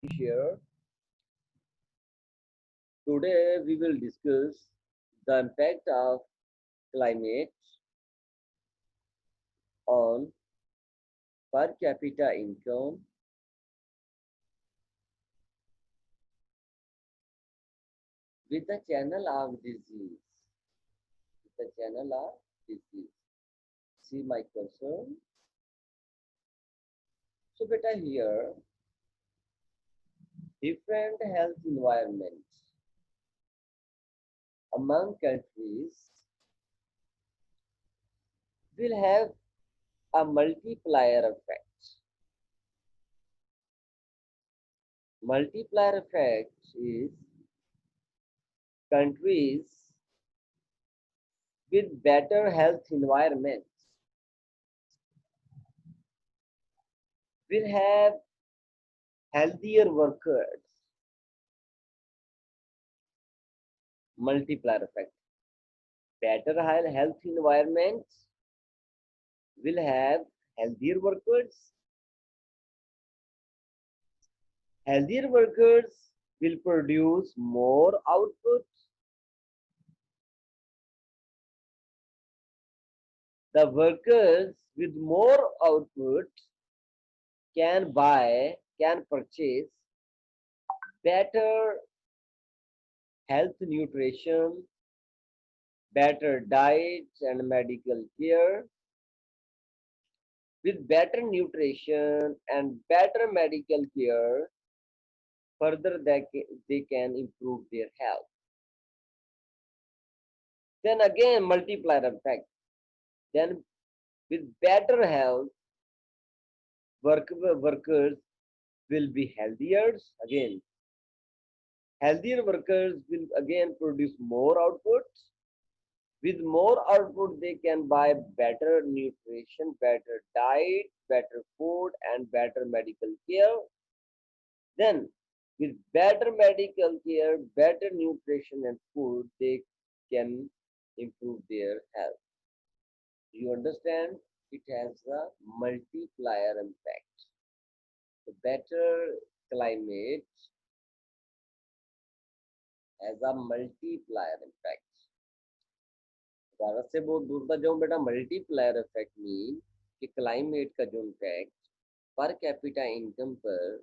Here, today we will discuss the impact of climate on per capita income with the channel of disease. With the channel of disease. See my cursor. So, beta here, different health environments among countries will have a multiplier effect. Multiplier effect is countries with better health environments will have healthier workers. Multiplier effect. Better health environments will have healthier workers. Healthier workers will produce more output. The workers with more output can purchase better health nutrition, better diets and medical care. With better nutrition and better medical care, further they can improve their health. Then again, multiplier effect. Then with better health, workers will be healthier. Again, healthier workers will again produce more output. With more output, they can buy better nutrition, better diet, better food, and better medical care. Then, with better medical care, better nutrition, and food, they can improve their health. You understand? It has a multiplier impact. The better climate has a multiplier impact. Bharat से बहुत दूर तक जाऊं बेटा multiplier effect mean कि climate का जो impact per capita income पर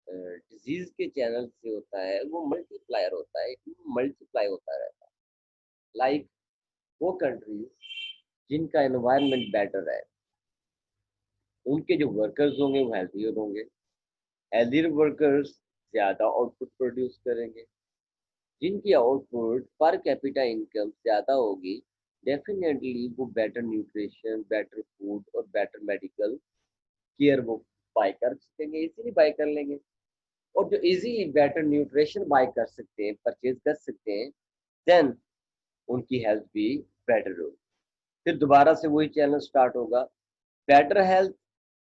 डिजीज के चैनल से होता है वो मल्टीप्लायर होता है मल्टीप्लाई होता रहता है लाइक वो कंट्रीज जिनका एनवायरनमेंट बेटर है उनके जो वर्कर्स होंगे वो हेल्थियर होंगे हेल्थियर वर्कर्स ज़्यादा आउटपुट प्रोड्यूस करेंगे जिनकी आउटपुट पर कैपिटा इनकम ज़्यादा होगी डेफिनेटली वो बेटर न्यूट्रिशन बेटर फूड और बेटर मेडिकल केयर वो बाय कर सकेंगे इजीली बाय कर लेंगे और जो इजीली बेटर न्यूट्रिशन बाय कर सकते हैं परचेज कर सकते हैं देन उनकी हेल्थ भी बेटर होगी फिर दोबारा से वही चैनल स्टार्ट होगा better health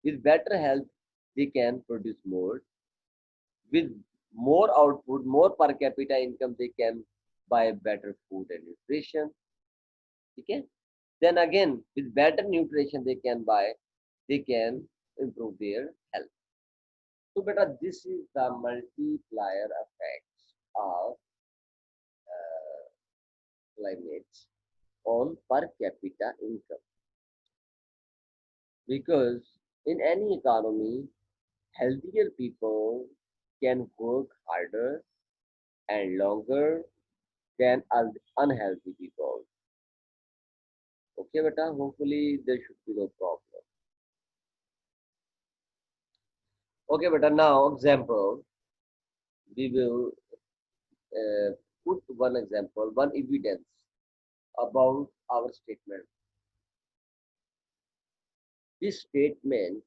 with better health they can produce more with more output, more per capita income, they can buy better food and nutrition. Okay? Then again, with better nutrition, they can improve their health. So, beta, this is the multiplier effects of climate on per capita income. Because in any economy, healthier people can work harder and longer than unhealthy people. Okay, beta, hopefully there should be no problem. Okay, beta, now example, we will put one example, one evidence about our statement. This statement,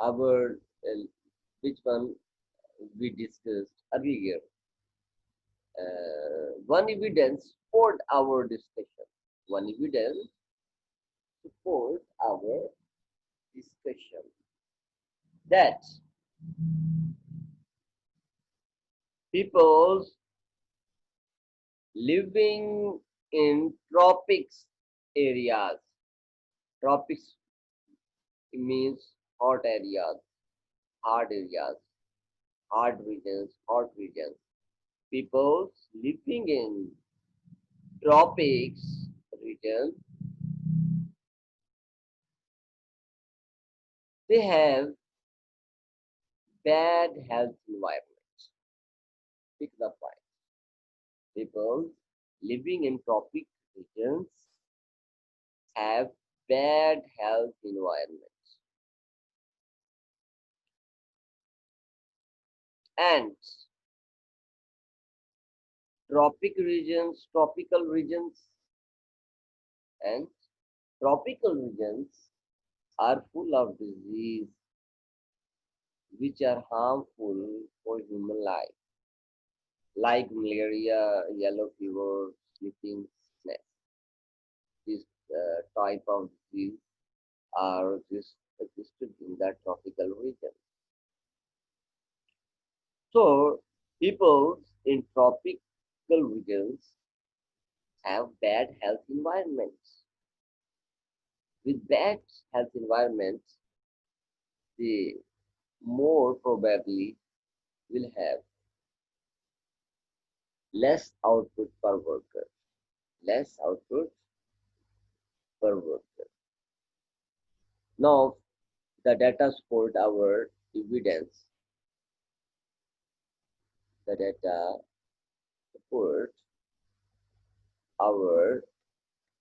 our which one we discussed earlier. One evidence support our discussion. One evidence support our discussion that people living in tropics areas, tropics means hot areas, hard areas. hot regions. People living in tropics region, they have bad health environment. Pick the point. People living in tropic regions have bad health environment. And tropical regions and tropical regions are full of disease which are harmful for human life, like malaria, yellow fever, sleeping sickness. This type of disease are existed in the tropical region. So people in tropical regions have bad health environments. With bad health environments, they more probably will have less output per worker. Less output per worker. Now, the data support our evidence. The data support our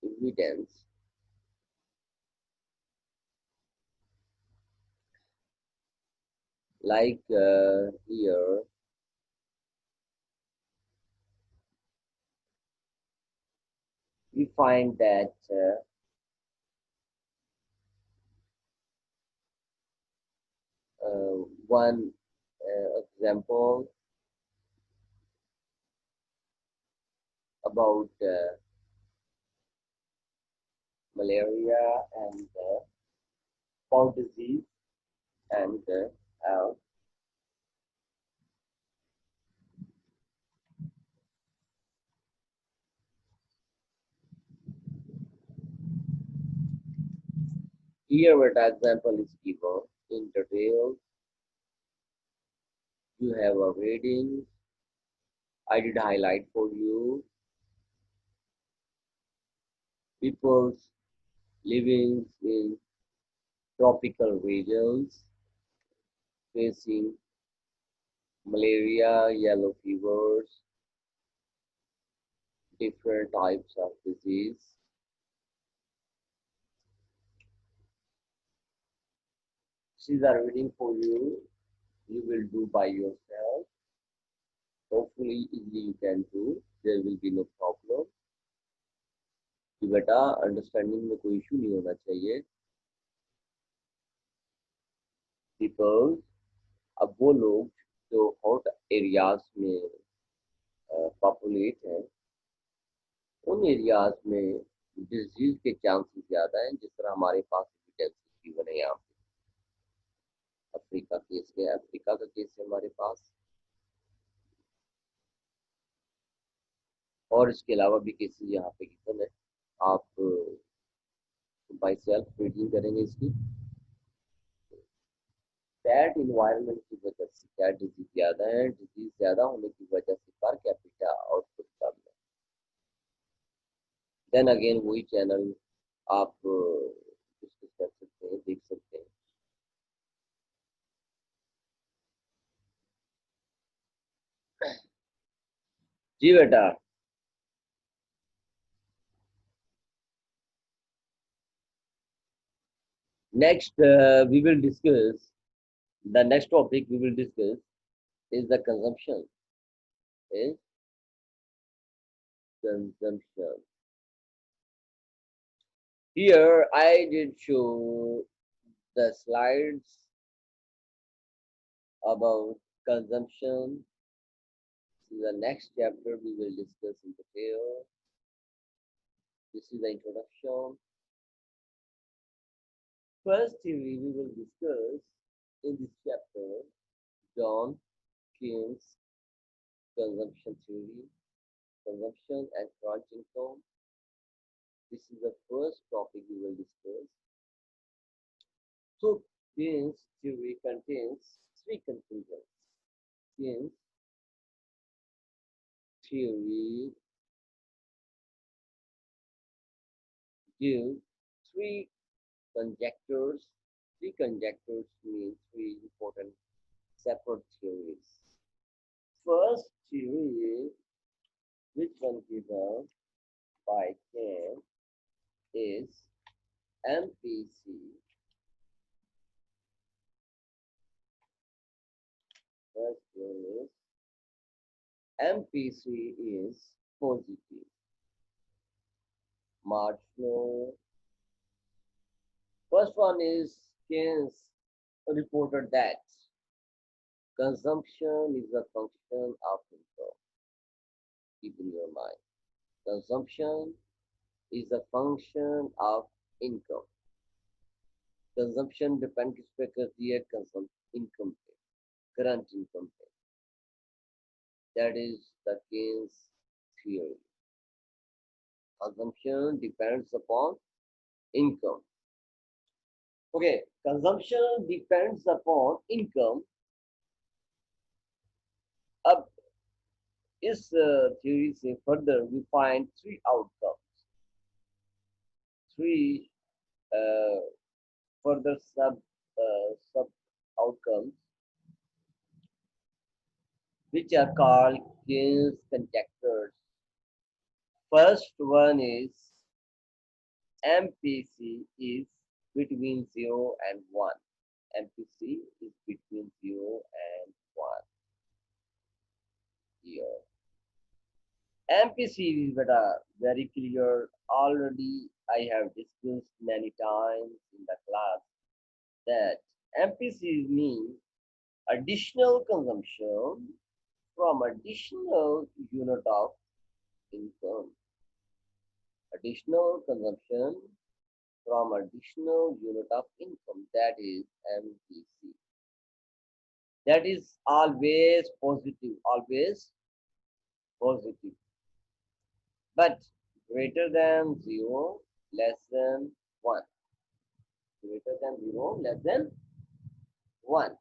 evidence like here we find that one example about malaria and pound disease and here what example is given in detail. You have a reading. I did highlight for you. People living in tropical regions facing malaria, yellow fevers, different types of disease. These are reading for you. You will do by yourself. Hopefully, easily you can do. There will be no problem. कि बेटा understanding में कोई issue नहीं होना चाहिए. People, अब वो लोग जो हॉट एरियाज में पॉपुलेट हैं उन एरियाज में डिजीज के चांसेस ज़्यादा हैं. जिस तरह हमारे पास एविडेंस गिवन है यहाँ पे अफ्रीका का केस है हमारे पास और इसके अलावा भी केसेस यहाँ पे गिवन है. आप बाई सेल्फ रीडिंग करेंगे इसकी. बैड इन्वायरमेंट की वजह से क्या डिजीज ज़्यादा है. डिजीज ज़्यादा होने की वजह से पर कैपिटा आउटपुट कम है. देन अगेन वही चैनल आप डिस्कस कर सकते हैं, देख सकते हैं. जी बेटा. Next, we will discuss the next topic we will discuss is the consumption. Is consumption. Here I did show the slides about consumption. This is the next chapter we will discuss in detail. This is the introduction. First theory we will discuss in this chapter, John Keynes consumption theory, consumption and crunch income. This is the first topic we will discuss. So Keynes theory contains three conclusions. Keynes theory gives three conjectures. Three conjectures mean three important separate theories. First theory, which one given by Keynes, is MPC. First theory is MPC is positive, marginal. First one is Keynes reported that consumption is a function of income. Keep in your mind. Consumption is a function of income. Consumption depends किस पे करती है income पे, current income पे. That is the Keynes theory. Consumption depends upon income. Okay, consumption depends upon income. अब इस theory से further we find three outcomes. Three further sub outcomes which are called Keynes conjectures. First one is MPC is between 0 and 1. MPC is between 0 and 1 here. MPC is very clear. Already I have discussed many times in the class that MPC means additional consumption from additional unit of income. Additional consumption from additional unit of income, that is MPC. That is always positive, always positive. But greater than 0, less than 1. Greater than 0, less than 1.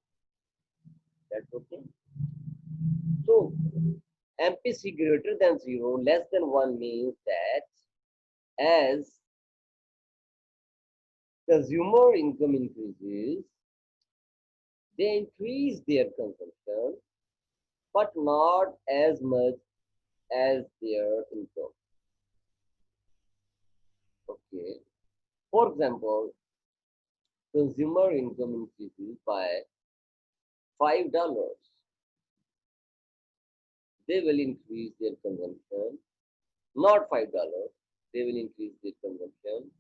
That's okay. So, MPC greater than 0, less than 1 means that as consumer income increases, they increase their consumption, but not as much as their income. Okay. For example, consumer income increases by $5. They will increase their consumption, not $5. They will increase their consumption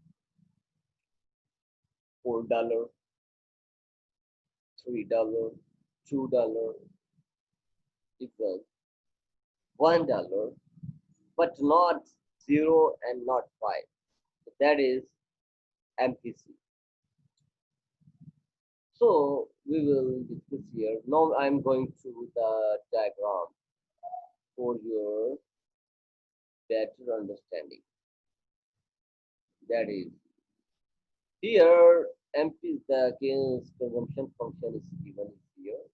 $4, $3, $2, equals $1, but not 0 and not 5. That is MPC. So we will discuss here. Now I'm going to the diagram for your better understanding. That is, here MP the Keynes consumption function is given here.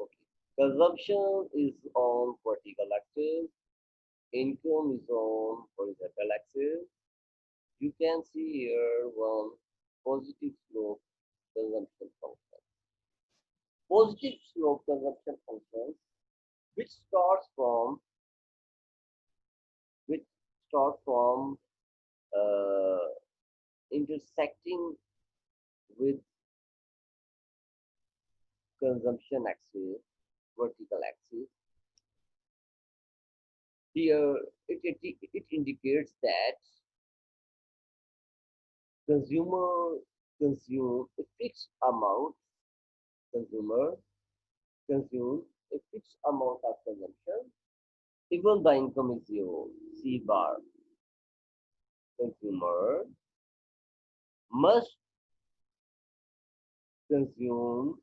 Okay. Consumption is on vertical axis, income is on horizontal axis. You can see here one positive slope consumption function. Positive slope consumption function which starts from intersecting with consumption axis, vertical axis. Here it indicates that consumer consume a fixed amount. Consumer consume a fixed amount of consumption. Even the income is 0. C bar. Consumer must consume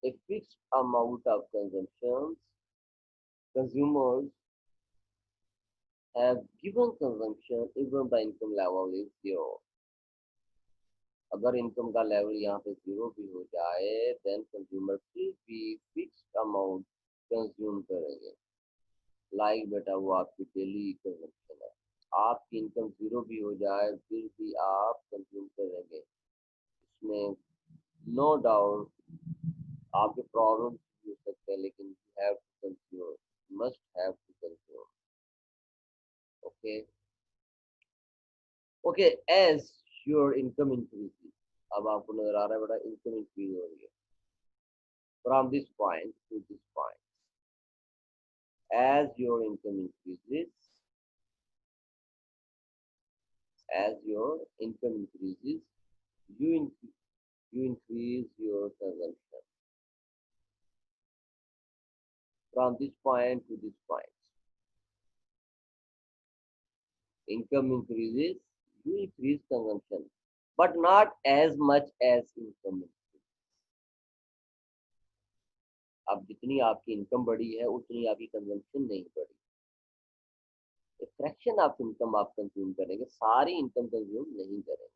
a fixed amount of consumption. Consumers have given consumption even the income level is 0. अगर income का level यहाँ पे 0 भी हो जाए then consumer फिर भी fixed amount consume करेंगे। लाइक बेटा वो आपकी डेली कंजम्पशन है। आपकी इनकम 0 भी हो जाए फिर भी आप कंज्यूम करेंगे, इसमें नो डाउट आपके प्रॉब्लम हो सकते हैं, लेकिन you have to consume, must have to consume. Okay okay, as your income increase, अब आपको नजर आ रहा है बेटा इनकम इंक्रीज हो रही है from this point two this point. as your income increases, as your income increases, you you increase your consumption from this point to this point. Income increases, you increase consumption, but not as much as income increases. अब जितनी आपकी income बढ़ी है उतनी आपकी consumption नहीं बढ़ी। Fraction of income आप कंज्यूम करेंगे, सारी इनकम कंज्यूम नहीं करेंगे।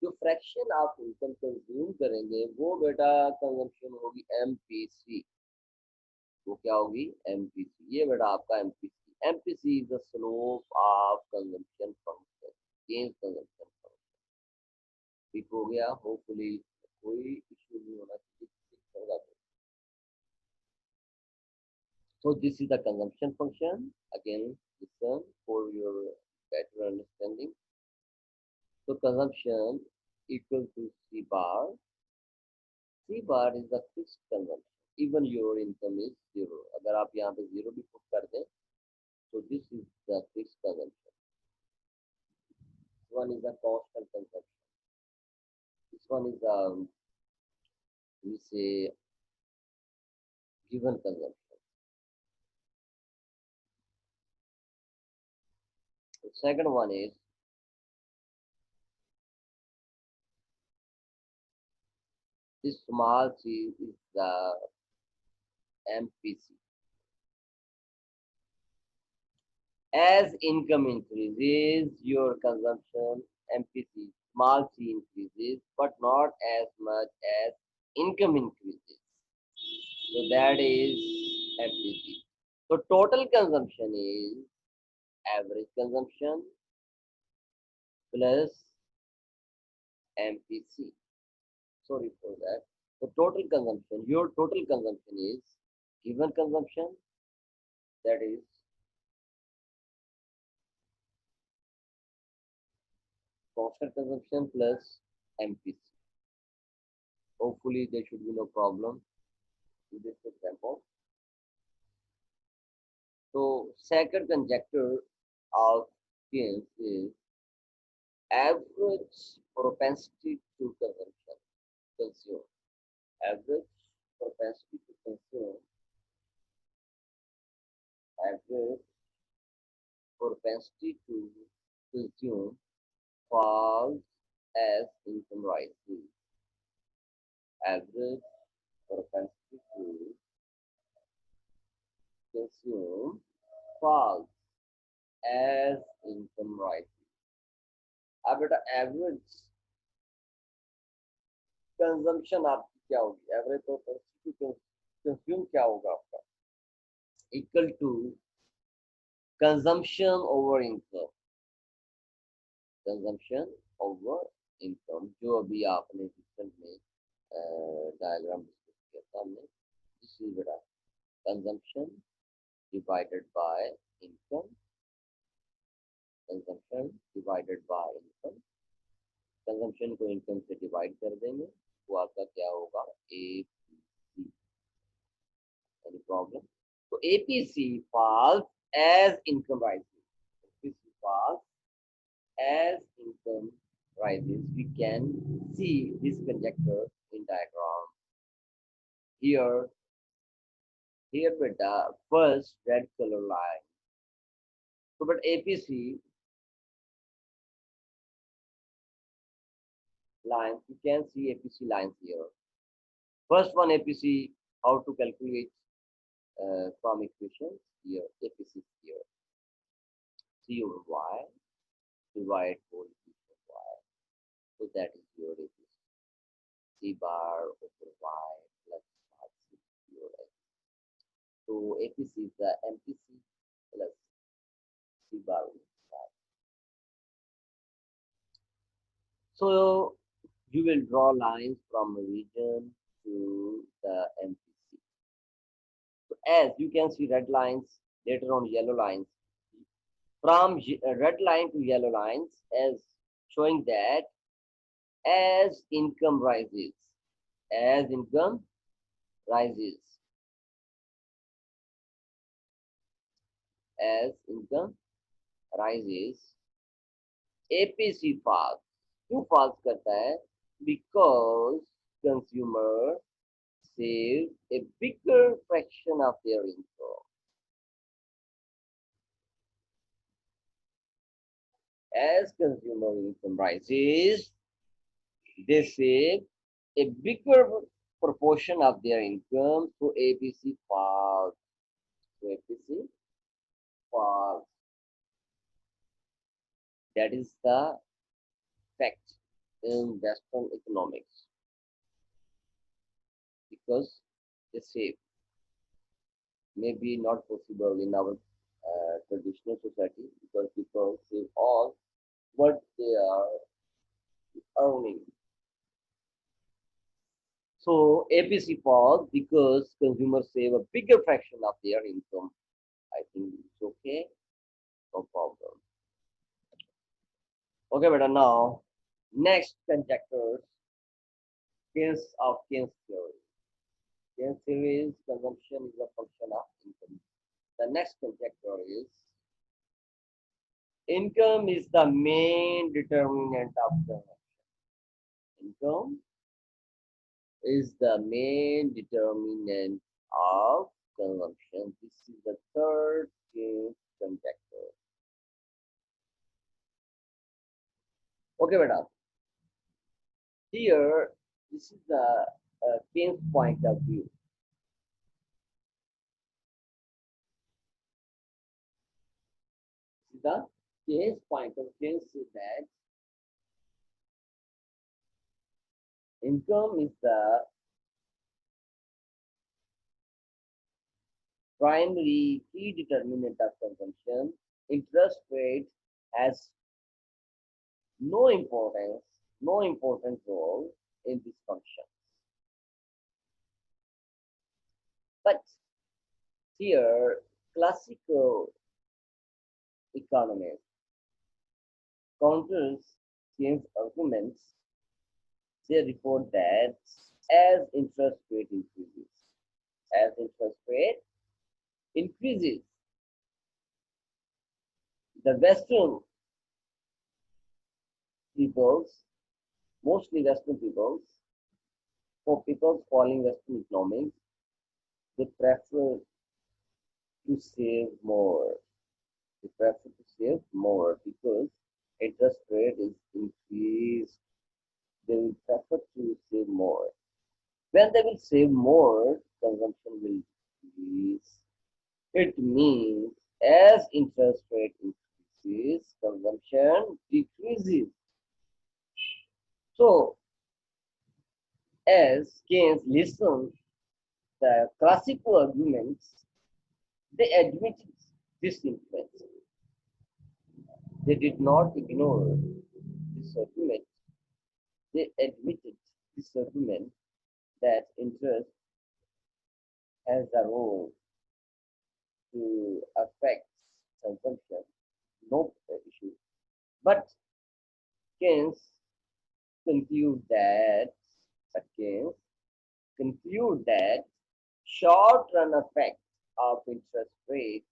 जो फ्रैक्शन ऑफ इनकम कंज्यूम करेंगे वो बेटा कंजम्पशन होगी एमपीसी। वो क्या होगी? एमपीसी। ये बेटा आपका MPC. MPC is the slope of consumption function, gain consumption function. ठीक हो गया? होपफुली कोई इश्यू नहीं होना चाहिए। So this is the consumption function. Again, listen for your better understanding. So consumption equal to C bar. C bar is the fixed consumption. Even your income is zero. अगर आप यहाँ पे zero भी put कर दें, so this is the fixed consumption. This one is the constant consumption. This one is we say given consumption. The second one is this small c is the MPC. As income increases, your consumption MPC small c increases, but not as much as income increases. So that is MPC. So total consumption is average consumption plus MPC. Sorry for that. So total consumption, your total consumption is given consumption, that is constant consumption plus MPC. Hopefully there should be no problem in this example. So second conjecture of Keynes is average propensity to consume. Average propensity to consume. Average propensity to consume falls as income rises. Average propensity to consume falls as income rises. अब बेटा average consumption आपकी क्या होगी? Average propensity to consume क्या होगा आपका? Equal to consumption over income. Consumption over income, जो अभी आपने रिसेंट में डायग्राम डिस्कस किया था हमने। This is beta consumption divided by income. Consumption divided by income. Consumption को इनकम से डिवाइड कर देंगे, वो आपका क्या होगा? एपीसी। Any problem? तो APC falls as income rises. APC falls as income rises. We can see this conjecture in diagram. Here with the first red color line. So but APC lines, you can see APC lines here. First one APC, how to calculate from equations here. APC here. C over Y divide whole equation Y. So that is your APC. C bar over Y plus small c over x. So APC is the MPC plus C bar over Y. So you will draw lines from region to the MPC. So as you can see red lines, later on yellow lines. From red line to yellow lines as showing that as income rises, as income rises, as income rises, APC falls. क्यों falls करता है? Because consumer save a bigger fraction of their income. As consumer income rises, they save a bigger proportion of their income, so APC falls. So APC falls. That is the fact in Western economics because they save. Maybe not possible in our traditional society because people save all what they are earning. So APC falls because consumers save a bigger fraction of their income. I think it's okay, no problem. Okay, but now next conjectures, Keynes of Keynes theory. Keynes theory is consumption is a function of income. The next conjecture is income is the main determinant of consumption. Income is the main determinant of consumption. This is the third Keynes conjecture. Okay, madam. Here, this is the Keynes point of view. This is the Keynes point of view is that income is the primary key determinant of consumption. Interest rate has no important role in this function. But here, classical economists counters Keynes' arguments. They report that as interest rate increases, the Western peoples, mostly Western peoples, for people following Western economics, they prefer to save more. They prefer to save more because interest rate is increased. They will prefer to save more. When they will save more, consumption will decrease. It means as interest rate increases, consumption decreases. So, as Keynes listened the classical arguments, they admitted this influence. They did not ignore this argument. They admitted this argument that interest has a role to affect consumption, no issue. But Keynes conclude that short-run effect of interest rate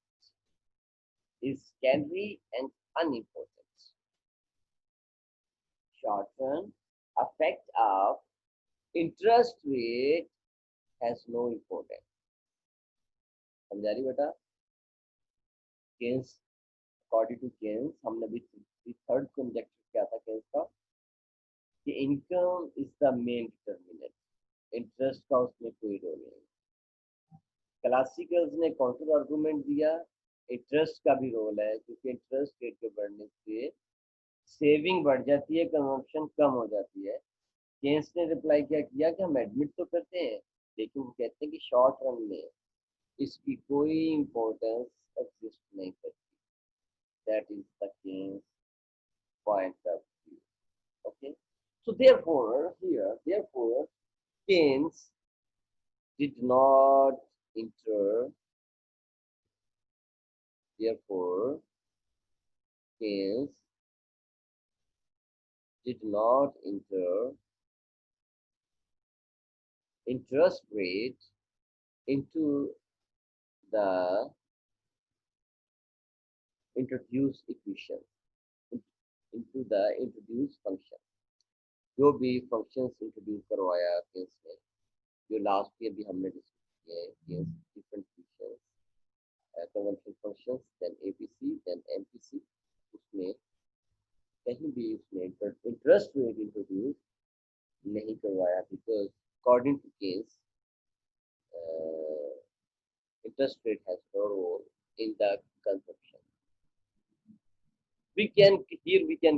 is secondary and unimportant. Short-run effect of interest rate has no importance. समझा रही बेटा? Keynes, according to Keynes, हमने भी third कंजक्टर क्या था Keynes का कि income is the main determinant, interest का उसमें कोई रोल नहीं। क्लासिकल्स ने काउंटर आर्गुमेंट दिया इंटरेस्ट का भी रोल है क्योंकि इंटरेस्ट रेट के बढ़ने से सेविंग बढ़ जाती है, कंजम्पशन कम हो जाती है। केन्स ने रिप्लाई क्या किया कि हम एडमिट तो करते हैं, लेकिन वो कहते हैं कि शॉर्ट रन में इसकी कोई इम्पोर्टेंस एग्जिस्ट नहीं करती. That is the Keynes point of view. Okay, so therefore Keynes did not enter therefore Keynes did not enter interest rate into the introduced equation, into the introduced function. जो भी functions introduce करवाया Keynes ने, जो last year भी हमने discuss किए हैं, Keynes different functions, conventional functions, then APC, then MPC, उसमें कहीं भी उसने इंटरेस्ट रेट इंट्रोड्यूस नहीं करवाया, because according to Keynes interest rate has no role in the consumption. We can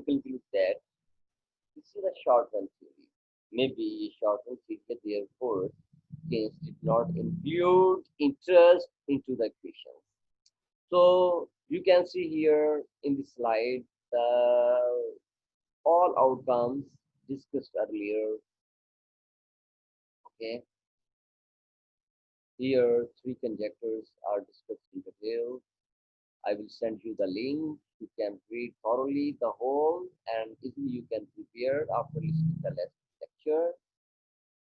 conclude that this is a short run theory. Maybe short run theory, therefore Keynes did not include interest into the equation. So you can see here in the slide the all outcomes discussed earlier. Okay, here three conjectures are discussed in detail. I will send you the link. You can read thoroughly the whole and easily you can prepare after listening to the lecture.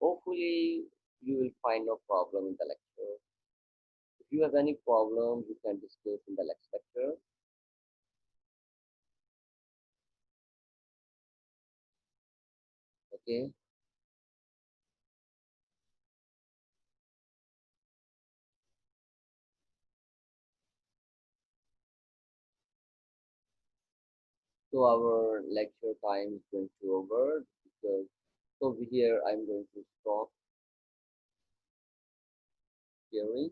Hopefully you will find no problem in the lecture. If you have any problem, you can discuss in the next lecture. Okay. So our lecture time is going to over because so here I'm going to stop sharing.